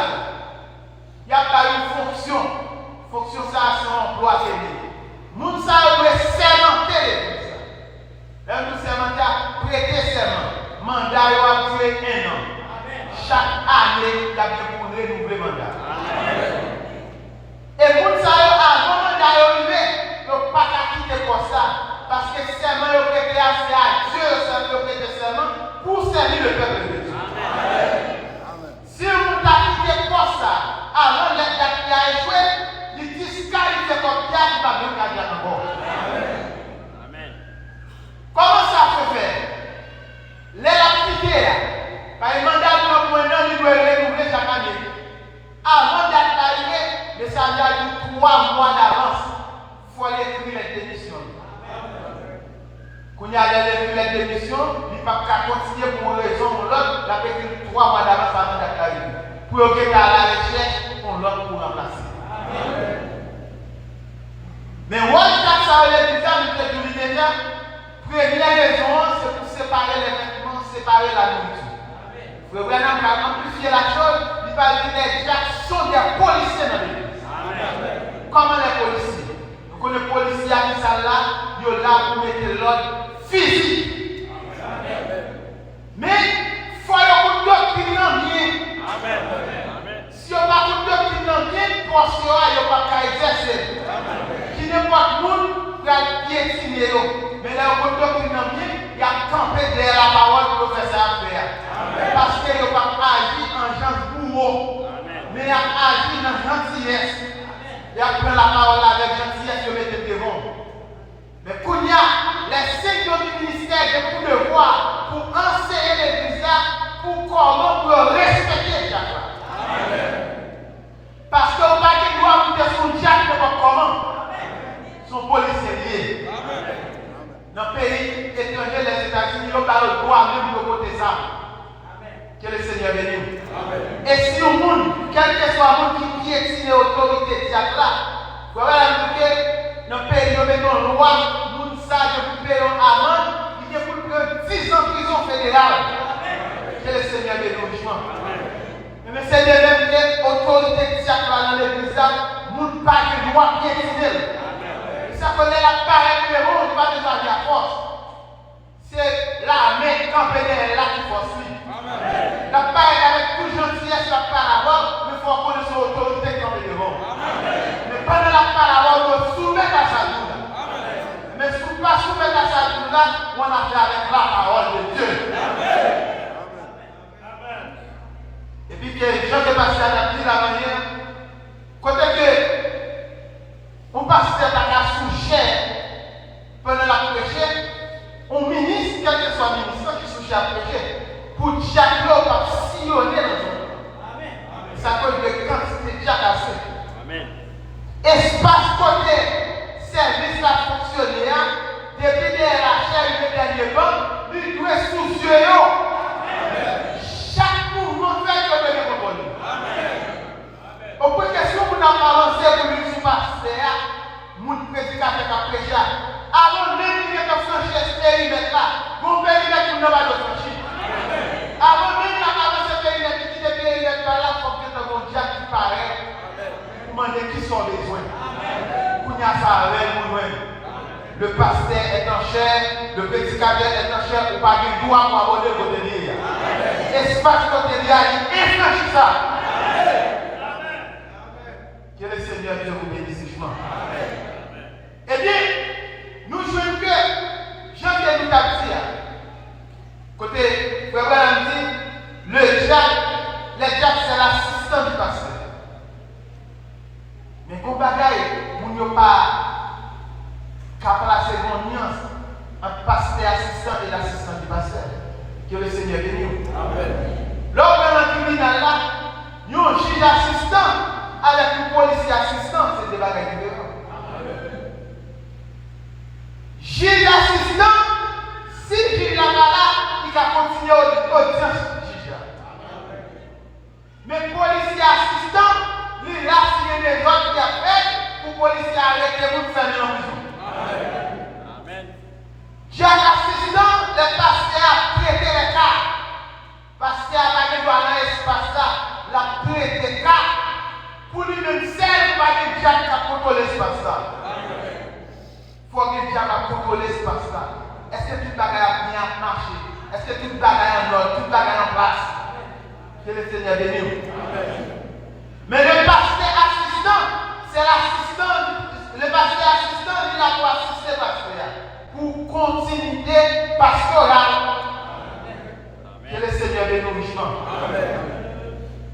Il n'y a pas une fonction. Fonction ça, c'est un emploi féminin. Moun sa doit sermenter l'église. Là, nous sermenter, prêter serment. Mandat a duré 1 an. Chaque année, il y a bien pour renouveler le mandat. Et moun sa avant mandat arrivé, il ne pas quitter pour ça. Parce que serment est prêté à Dieu, c'est prêter serment pour servir le peuple de Dieu. Si vous avez quitté pour ça, avant l'être qui a échoué, il disqualifie comme Pierre qui va bien garder encore. Amen. Comment ça se fait? Les activités, par le mandat pour un an, il doit renouveler chaque année. Avant d'être arrivé, le salaire a eu 3 mois d'avance. Il faut aller écrire les démissions. Quand il y a les démissions, il ne peut pas continuer pour une raison ou l'autre, il a écrit 3 mois d'avance avant d'être arrivé. Pour qu'il y ait à la recherche, on l'autre pour remplacer. Mais quand ça a été déjà, première raison, c'est pour séparer les vêtements, séparer la nourriture. Vous voyez, on a amplifié la chose, il va dire que les diacres sont des policiers dans l'église. comment les policiers. Nous connaissons les policiers à qui ça là, ils sont là pour mettre l'ordre physique. Mais il faut que doctrine bien. Si on n'a pas de doctrine bien, parce qu'il n'y a pas qu'à exercer. Qui n'est pas de monde qui a piétiné. Mais là, on a doctrine bien, il y a campé derrière la parole pour faire ça à faire. Parce qu'il n'y a pas agi en gens bourreau, mais il a agi en gentillesse. Il a pris la parole avec gentillesse et mettre devant. Mais quand il y a les signes du ministère de pour devoir pour enseigner l'église pour comment pour respecter chaque fois. Parce que on va qu'il doit goûter son diable de comment son policier lié. Dans le pays étranger, les États-Unis, ils n'ont pas le droit même de côté ça. Que le Seigneur bénisse. Et si au monde, quel que soit le monde qui piétine l'autorité diable là, vous voyez, dans le pays, nous mettons une loi, nous sages pour payer une amende, il y a pour prendre 10 ans de prison fédérale. Que le Seigneur bénisse. Mais c'est de même que l'autorité diable dans l'église, nous n'avons pas de droit piétiner. Ça connaît la parole de l'héros, on ne va pas besoin de la force. C'est l'armée campée là qui force lui. La parole avec toute gentillesse, la parole, mais il faut connaître son autorité campée devant. Mais pendant la parole, on doit soumettre à sa douleur. Mais si on ne pas soumettre à sa douleur, on a fait avec la parole de Dieu. Et puis que Jean de Pascal a dit la manière, côté que on passe à la sous-chair pendant la prêcher, on ministre, quel que soit le ministre qui sous-chair à prêcher, pour chaque lot pas sillonner dans son temps. Ça cause de quantité de jacassé. Espace côté, service à fonctionner, depuis la chair et le dernier banc, lui doit sous-yeux. Chaque mouvement fait que de l'école. Au point que si on a avancé pour lui sous pasteur, mon prédicateur qui a prêché, avant même qu'il ait franchi ce périmètre là, mon périmètre pour ne pas le franchir. Avant même qu'il ait avancé ce périmètre, qui dit périmètre là, il faut que tu aies un diable qui paraît, pour demander qui sont les besoins. Pour y avoir ça avec nous-mêmes. Le pasteur est en chair, le prédicateur est en chair, ou pas de droit pour aborder votre délire. Espace côté de il infranchit ça. Que le Seigneur Dieu vous bénisse richement. Eh bien, nous jouons que Jean-Pierre nous a dit, côté, frère Branham dit, le diable c'est l'assistant du pasteur. Mais qu'on bagaille, nous n'avons pas qu'à placer une nuance entre pasteur assistant et l'assistant du pasteur. Que le Seigneur bénisse. Lors de notre tribunal là, nous avons un juge assistant avec un policier assistant, c'est des bagages différents. Juge assistant, si le juge là-bas là, il va continuer l'audience du juge là. Mais policier assistant, lui a signé des ordres qu'il a fait pour le policier arrêter pour faire en prison. Juge assistant, le pasteur a traité les cas. Parce qu'il y a pas de droit dans l'espace là, la traité les cas. Pour lui-même seul, pas de diable qui a contrôlé l'espace là. Il faut que le diable a contrôlé l'espace là. Est-ce que tout bagaille a bien marché? Est-ce que tout bagaille en ordre, tout bagaille en place? Que le Seigneur bénisse. Mais le pasteur assistant, c'est l'assistant, le pasteur assistant, il a pour assister le pasteur. Pour continuité pastorale. Que le Seigneur bénisse richement.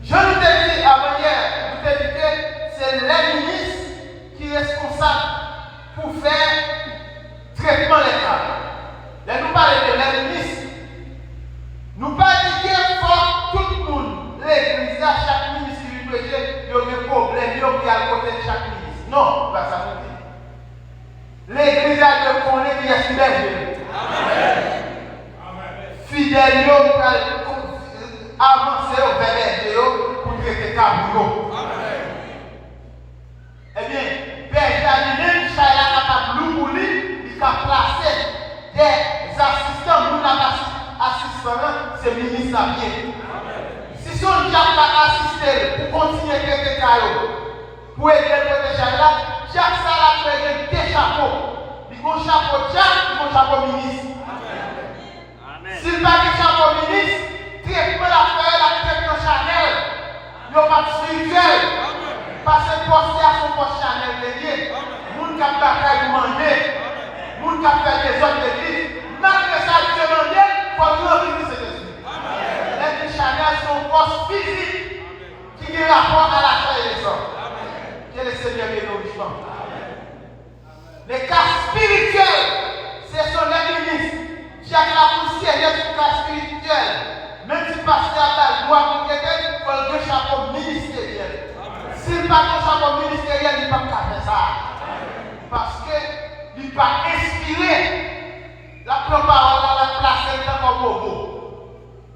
Je vous ai dit avant hier, vous avez dit que c'est les ministres qui est responsable pour faire traitement des cas. Là, nous parlons de les ministres. Nous parlons qu'il faut tout le monde, l'église, chaque ministre qui lui prêche, il y a des problèmes, il y a à côté de chaque ministre. Non, pas ça nous dit. L'église a de connaître qui est fidèle. Fidèle, avancer au berger pour traiter cabouillot. Eh bien, berger lui-même, Chaya n'a pas de loup pour lui, il a placé des assistants, nous n'avons assistants, c'est ministre à pied. Si son diable a assisté pour continuer à traiter cabouillot, pour aider le côté Jacques. Jacques Salah fait deux chapeaux. Il y a un chapeau Jacques, il y a un chapeau ministre. S'il n'y a pas de chapeau ministre, traitement l'affaire, la traitement Chanel. Il n'y a pas de spirituel. Parce que poste à son poste Chanel lié. Moun qui a bataille pour manger. Moun qui a fait des autres églises. Malgré ça, Dieu m'a dit, il faut remplir cet esprit. Les Chanel sont poste physique qui a rapport à la chair et les hommes. Que le Seigneur est nous. Les cas spirituels, ce sont les ministres. Jacques la poussière, il y a des cas spirituels. Même si pasteur a la loi pour quelqu'un, il faut un chapeau ministériel. S'il n'a pas de chapeau ministériel, il ne peut pas faire ça. Parce qu'il ne peut pas inspirer la parole à la place dans le bobo.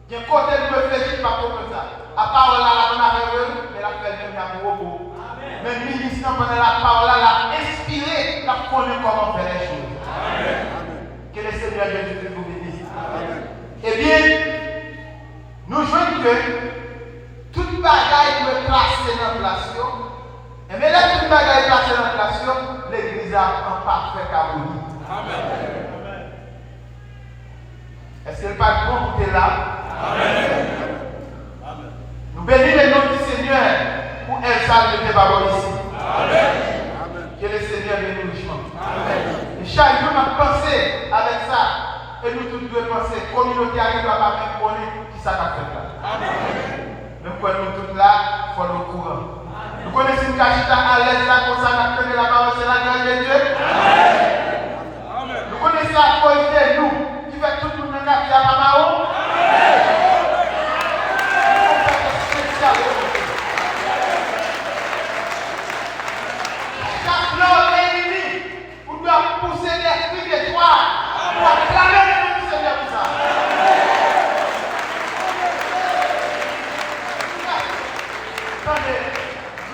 Il y a un côté de réfléchir, pas comme ça. La parole à la bonne affaire, mais la fait même à bobo. Mais le ministre, pendant la parole, l'a inspiré, l'a connaît comment faire les choses. Que le Seigneur Jésus vous bénisse. Eh bien, nous jouons que toute bagaille doit être placée dans la place. Et mais là, toute bagaille est placée dans la place, l'église a un parfait harmonie. Est-ce que le pas bon pour là? Nous bénissons le nom du Seigneur pour elle salve de Babou ici. Que le Seigneur bénisse. Et chaque jour, nous pensons avec ça. Et nous tous devons penser, communauté qui doit pas même connaître qui ça va faire là. Même quand nous tous là, il faut le courant. Nous connaissons une cachette à l'aise là, comme ça, nous connaissons la parole, c'est la grâce de Dieu. Nous connaissons à cause de nous, qui fait tout le monde dans la vie à Pamao. Chaque l'homme réuni, vous devez pousser l'esprit de toi pour acclamer le nom du Seigneur pour ça. Attendez,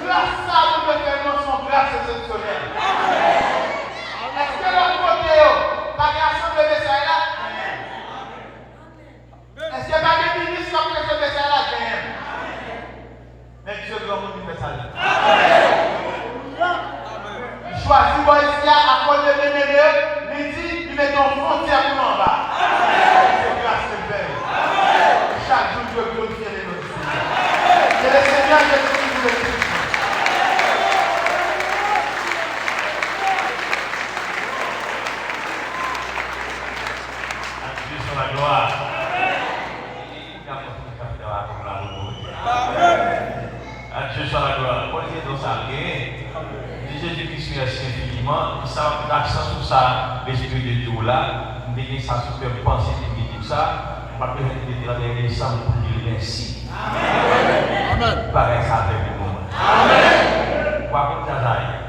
grâce à vous de faire son grâce exceptionnelle. Est-ce que l'autre côté, pas d'assemblée de ça là? Est-ce qu'il y a pas de ministre qui a fait ça là? Mais Dieu doit nous faire ça là. Choisis ici à cause de l'ennemi, il dit, il met ton frontière pour en bas. C'est grâce de Père. Chaque jour, Dieu glorifie les noms du Seigneur. C'est le Seigneur Jésus qui nous le dit. À Dieu soit la gloire. À Dieu soit la gloire. Pour dire dans ça, Jésus-Christ merci infiniment. Ça a l'accent sur ça, l'esprit de Dieu là. Nous avons ça super pensée de tout ça. On va peut-être dire ça pour dire merci. Amen. Pareil ça avec nous. Amen. Pour apprendre ça.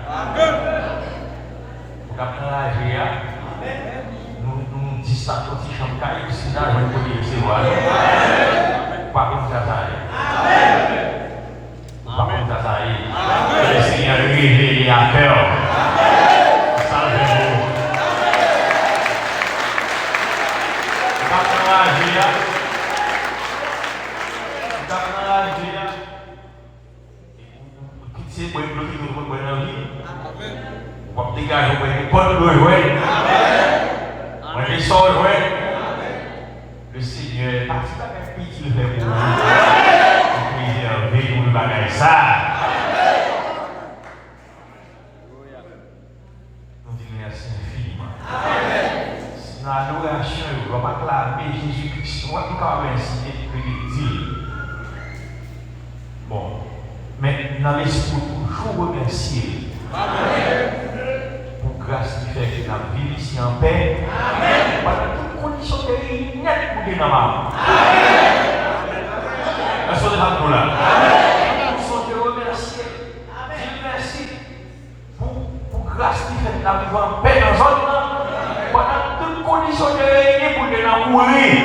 Amen. Pour apprendre la vie. Nous disons ça pour les champs cailloux, sinon je ne peux pas recevoir. Pour apprendre ça. Amen. Amen. Que le Seigneur révèle à cœur. Salvez-vous. Le Seigneur, parce que la pitié le fait pour vous. Préservez vous le bagage ça. Nous disons merci infiniment. Dans l'adoration, on va acclamer Jésus-Christ. On va tout faire ainsi et dire. Bon, mais dans l'esprit, toujours remercier. Pour grâce qui fait que nous vivons ici en paix. Pendant toutes conditions de vie, net pour nous là. Est-ce que nous là? Nous sommes remerciés. Dieu merci pour grâce qui fait que nous vivons en paix dans notre zone. Pendant toutes conditions de vie, pour nous mourir.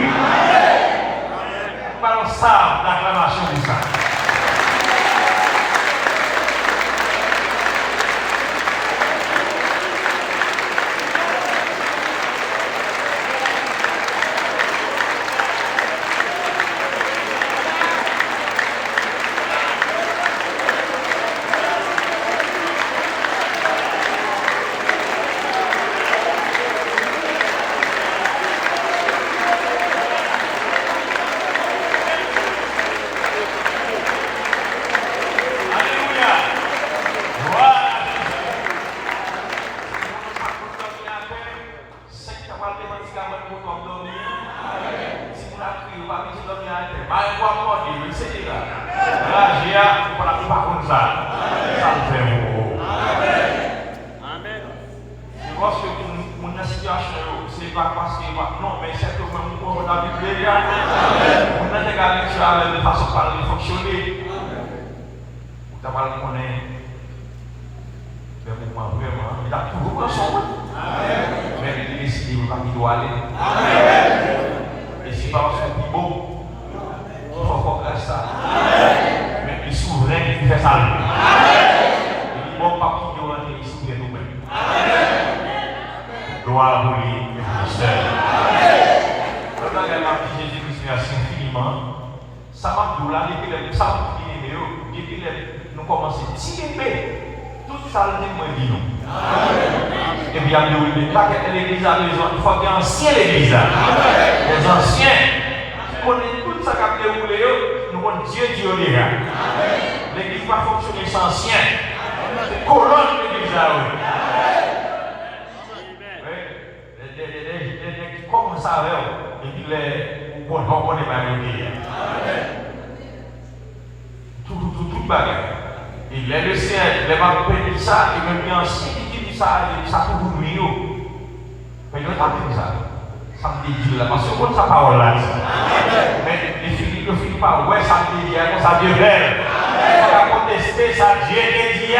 Par ça, l'acclamation de ça. pas parce que non, mais c'est que même on a vu déjà. On a regardé ça de façon par les fonctionner. On t'a mal connaît. Mais pour vraiment, il a toujours dans son monde. Mais il décide où il doit aller. Et c'est pas parce que c'est bon. Il faut faire ça. Mais il est souverain qui fait ça. Il est bon pas qui doit rentrer, il est souverain nous-mêmes. Gloire pour lui, mes frères. Quand on regarde Jésus-Christ, merci infiniment. Ça m'a dit là, depuis ça m'a dit, depuis nous commençons à tirer. Tout ça, le moi dit non. Et puis, il y a l'église à besoin, il faut qu'il y ait un ancien l'église. Les anciens, qui connaissent tout ça qui a déroulé, nous connaissons Dieu qui est là. L'église va fonctionner sans ancien. C'est colonne de l'église là. Comme ça, et puis les on connaît pas le tout bagarre. Il est le ciel, les va péter ça, et même bien si il dit ça pour lui. Mais il n'a pas dit ça. Ça me dit là, parce que comme sa parole là. Mais il finit par ouais, ça me dit comme ça Dieu fait. Il a contesté ça, Dieu te dit.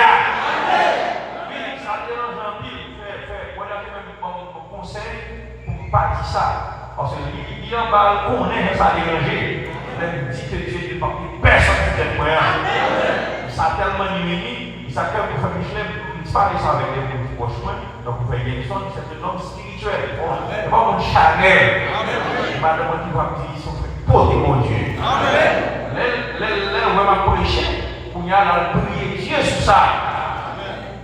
Oui, ça dérange un peu. Voilà que même mon conseil pour ne pas dire ça. Parce que il en bas, on est ça déranger. Même dit que Dieu n'est pas personne qui est moyen. Ça a tellement limité, il s'appelle pour faire Michelin, il parle ça avec les proches, donc vous voyez, c'est un homme spirituel, c'est pas mon Chanel, il m'a demandé de voir qu'ils sont pour mon Dieu. Là, on va prêcher, on y a la prier Dieu sur ça,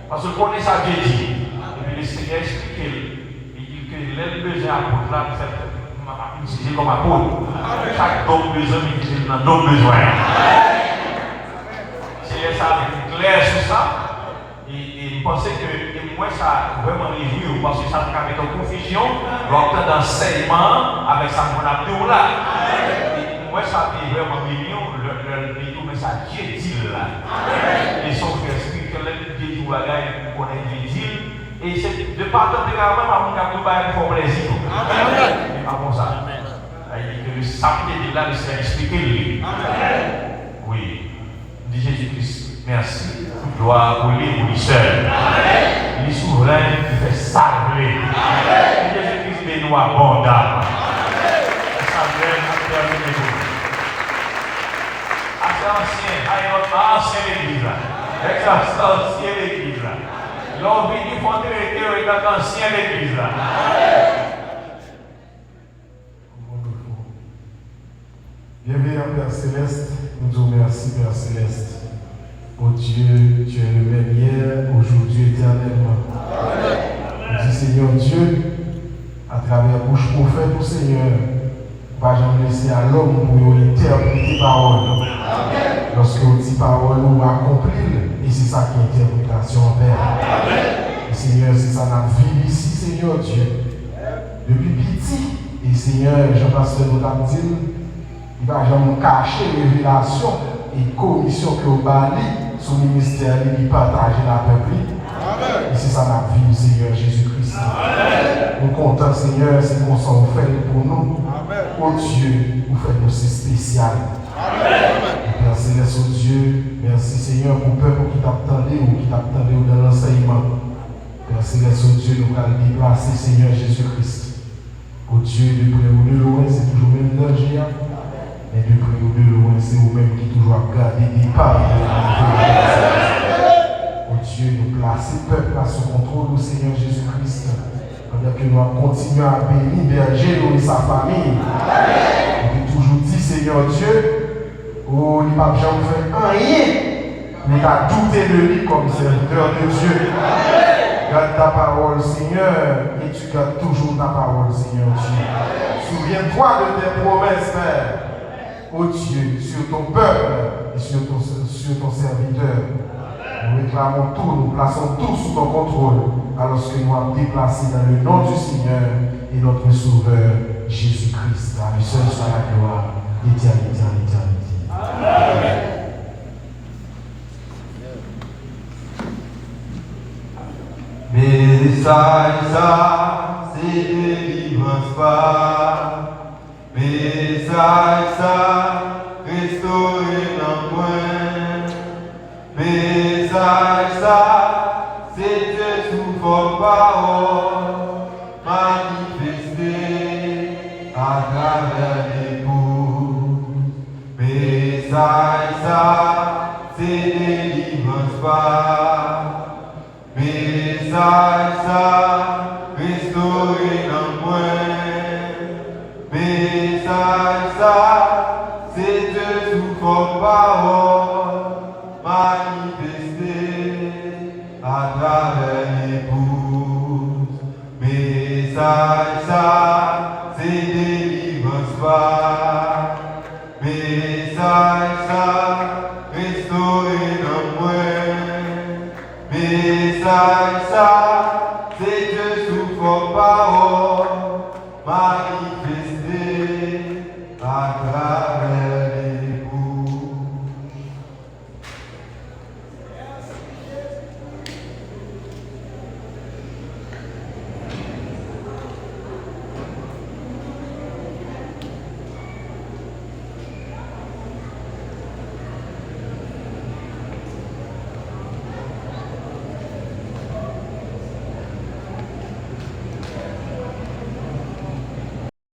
parce qu'on connaît ça Dieu dit, et puis le Seigneur explique, il dit que les besoins apôtres là, c'est comme apôtre, chaque homme besoin, il dit dans nos besoins. C'est ça clair sur ça et pensez que moi ça vraiment réjouir parce que ça me met en confusion lors d'enseignement avec ça qu'on a dit là et moi ça fait vraiment mignon le mais ça Dieu dit là et son frère spirituel Dieu dit là qu'on est Dieu dit et c'est de partant de la même à mon cap tout pour plaisir et pas comme ça il dit que le samedi là le Seigneur expliquer lui oui Jésus-Christ, merci. Gloire pour lui, pour lui seul. Il est souverain qui fait salver. Jésus-Christ est nous abondamment. Salver, terminez-vous. C'est ancien, notre ancienne église. C'est ancienne église. L'homme venu pour traiter avec notre ancienne église. Bienvenue Père Céleste, nous disons merci Père Céleste. Oh Dieu, tu es le même hier, aujourd'hui, éternellement. Nous disons Seigneur Dieu, à travers la bouche prophète, Seigneur, pas jamais laisser à l'homme pour interpréter parole. Lorsque on dit parole, on accomplit, et c'est ça qui est interprétation Père. Et Seigneur, c'est ça notre vie ici, Seigneur Dieu. Depuis petit, et Seigneur, Jean-Pasteur nous a dit, il va jamais cacher les révélations et commissions que vous bali sous le ministère et partager la peuple. Et c'est ça la vie, Seigneur Jésus-Christ. Nous comptons, Seigneur, c'est qu'on s'en fait pour nous. Oh Dieu, vous faites nous si spécial. Père Céleste, oh Dieu, merci Seigneur pour le peuple qui t'attendait ou qui t'attendait dans l'enseignement. Père Céleste, oh Dieu, nous allons déplacer, Seigneur Jésus-Christ. Oh Dieu, de près ou de loin, c'est toujours le même danger. Et de près ou de loin, c'est vous-même qui toujours gardez des pas. Oh Dieu, nous placer le peuple à sous contrôle au Seigneur Jésus-Christ. Pendant que nous allons continuer à bénir berger et sa famille. On peut toujours dire, Seigneur Dieu, oh, il n'a jamais fait rien, mais tu as douté de lui comme serviteur de Dieu. Garde ta parole, Seigneur, et tu gardes toujours ta parole, Seigneur Dieu. Souviens-toi de tes promesses, Père. Oh Dieu, sur ton peuple et sur ton serviteur. Nous réclamons tout, nous plaçons tout sous ton contrôle, alors que nous avons déplacé dans le nom du Seigneur et notre Sauveur, Jésus-Christ. À lui seul soit la gloire, d'éternité en éternité. Amen. Message, c'est délivrance pas. Message ça, restaurer dans moi. Message ça, c'est Dieu sous vos paroles, manifesté à travers l'épouse. Message ça, c'est délivrance pas. Message ça, restaurer dans moi. Message ça, c'est Dieu sous vos paroles, manifesté à travers l'épouse. Message